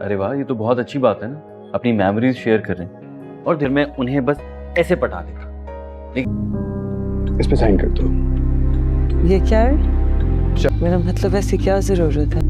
अरे वाह, ये तो बहुत अच्छी बात है ना, अपनी मेमोरीज शेयर कर रहे हैं। और फिर मैं उन्हें बस ऐसे पटा देता। इस पे साइन कर दो। ये क्या है? मेरा मतलब ऐसी क्या जरूरत है?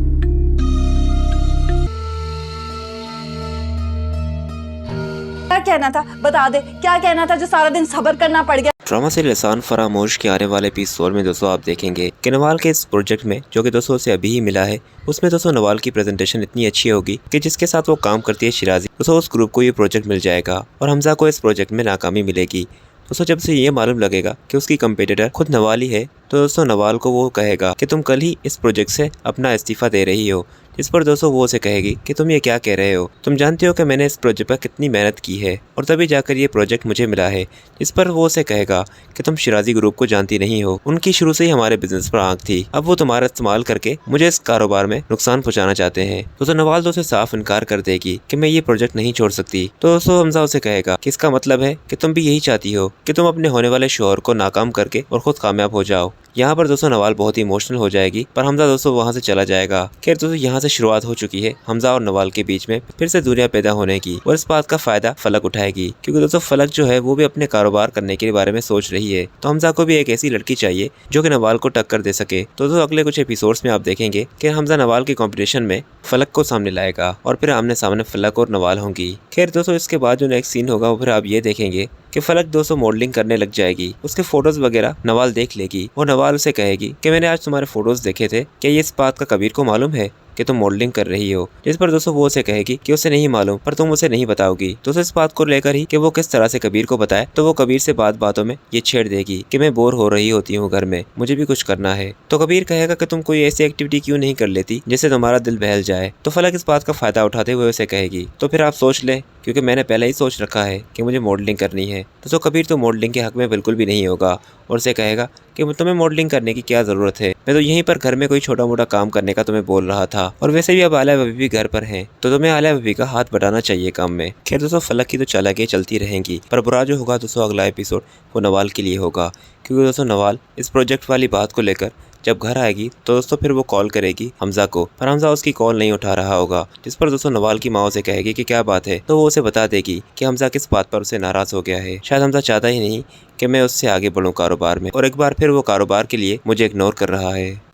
क्या कहना था बता दे, क्या कहना था जो सारा दिन सब्र करना पड़ गया। ड्रामा सीरियल एहसान फरामोश के आने वाले एपिसोड में दोस्तों आप देखेंगे कि नवाल के इस प्रोजेक्ट में जो कि दोस्तों से अभी ही मिला है, उसमें दोस्तों नवाल की प्रेजेंटेशन इतनी अच्छी होगी कि जिसके साथ वो काम करती है शिराजी, दोस्तों उस ग्रुप को ये प्रोजेक्ट मिल जाएगा और हमजा को इस प्रोजेक्ट में नाकामी मिलेगी। दोस्तों जब से ये मालूम लगेगा कि उसकी कंपेटिटर खुद नवाल ही है, तो दोस्तों नवाल को वो कहेगा कि तुम कल ही इस प्रोजेक्ट से अपना इस्तीफा दे रही हो। इस पर दोस्तों वो उसे कहेगी कि तुम ये क्या कह रहे हो, तुम जानते हो कि मैंने इस प्रोजेक्ट पर कितनी मेहनत की है और तभी जाकर ये प्रोजेक्ट मुझे मिला है। इस पर वो उसे कहेगा कि तुम शिराजी ग्रुप को जानती नहीं हो, उनकी शुरू से ही हमारे बिजनेस पर आंख थी, अब वो तुम्हारा इस्तेमाल करके मुझे इस कारोबार में नुकसान पहुंचाना चाहते हैं। दोस्तों नवाल दोस्तों साफ इनकार कर देगी कि मैं ये प्रोजेक्ट नहीं छोड़ सकती। तो दोस्तों हमजा उसे कहेगा कि इसका मतलब है कि तुम भी यही चाहती हो कि तुम अपने होने वाले शोहर को नाकाम करके और खुद कामयाब हो जाओ। यहाँ पर दोस्तों नवाल बहुत ही इमोशनल हो जाएगी, पर हमजा दोस्तों वहाँ से चला जाएगा। खैर दोस्तों यहाँ से शुरुआत हो चुकी है हमजा और नवाल के बीच में फिर से दूरियां पैदा होने की, और इस बात का फायदा फलक उठाएगी क्योंकि दोस्तों फलक जो है वो भी अपने कारोबार करने के बारे में सोच रही है। तो हमजा को भी एक ऐसी लड़की चाहिए जो कि नवाल को टक्कर दे सके। तो दोस्तों अगले कुछ एपिसोड्स में आप देखेंगे कि हमजा नवाल के कॉम्पिटिशन में फलक को सामने लाएगा और फिर आमने सामने फलक और नवाल होंगी। खैर दोस्तों इसके बाद जो नेक्स्ट सीन होगा वो फिर आप ये देखेंगे कि फलक दोस्तों मॉडलिंग करने लग जाएगी। उसके फोटोज वगैरह नवाल देख लेगी और नवाल उसे कहेगी कि मैंने आज तुम्हारे फोटोज देखे थे, क्या ये इस बात का कबीर को मालूम है कि तुम मॉडलिंग कर रही हो? जिस पर दोस्तों वो उसे कहेगी कि उसे नहीं मालूम, पर तुम उसे नहीं बताओगी। दोस्तों इस बात को लेकर ही कि वो किस तरह से कबीर को बताए, तो वो कबीर से बातों में ये छेड़ देगी कि मैं बोर हो रही होती हूँ घर में, मुझे भी कुछ करना है। तो कबीर कहेगा कि तुम कोई ऐसी एक्टिविटी क्यों नहीं कर लेती जिससे तुम्हारा दिल बहल जाए। तो फलक इस बात का फायदा उठाते हुए उसे कहेगी तो फिर आप सोच लें, क्योंकि मैंने पहले ही सोच रखा है कि मुझे मॉडलिंग करनी है। तो कबीर तो मॉडलिंग के हक में बिल्कुल भी नहीं होगा और उसे कहेगा कि तुम्हें मॉडलिंग करने की क्या जरूरत है, मैं तो यहीं पर घर में कोई छोटा मोटा काम करने का तुम्हें बोल रहा था, और वैसे भी अब आलिया भाभी भी घर पर हैं, तो तुम्हें आलिया भाभी का हाथ बटाना चाहिए काम में। खैर दोस्तों फलक की तो चालाकियां चलती रहेंगी, पर बुरा जो होगा दोस्तों अगला एपिसोड वो नवाल के लिए होगा, क्योंकि दोस्तों नवाल इस प्रोजेक्ट वाली बात को लेकर जब घर आएगी तो दोस्तों फिर वो कॉल करेगी हमजा को, पर हमजा उसकी कॉल नहीं उठा रहा होगा। जिस पर दोस्तों नवाल की माँ उसे कहेगी कि क्या बात है, तो वो उसे बता देगी कि हमजा किस बात पर उसे नाराज हो गया है। शायद हमजा चाहता ही नहीं कि मैं उससे आगे बढ़ूं कारोबार में, और एक बार फिर वो कारोबार के लिए मुझे इग्नोर कर रहा है।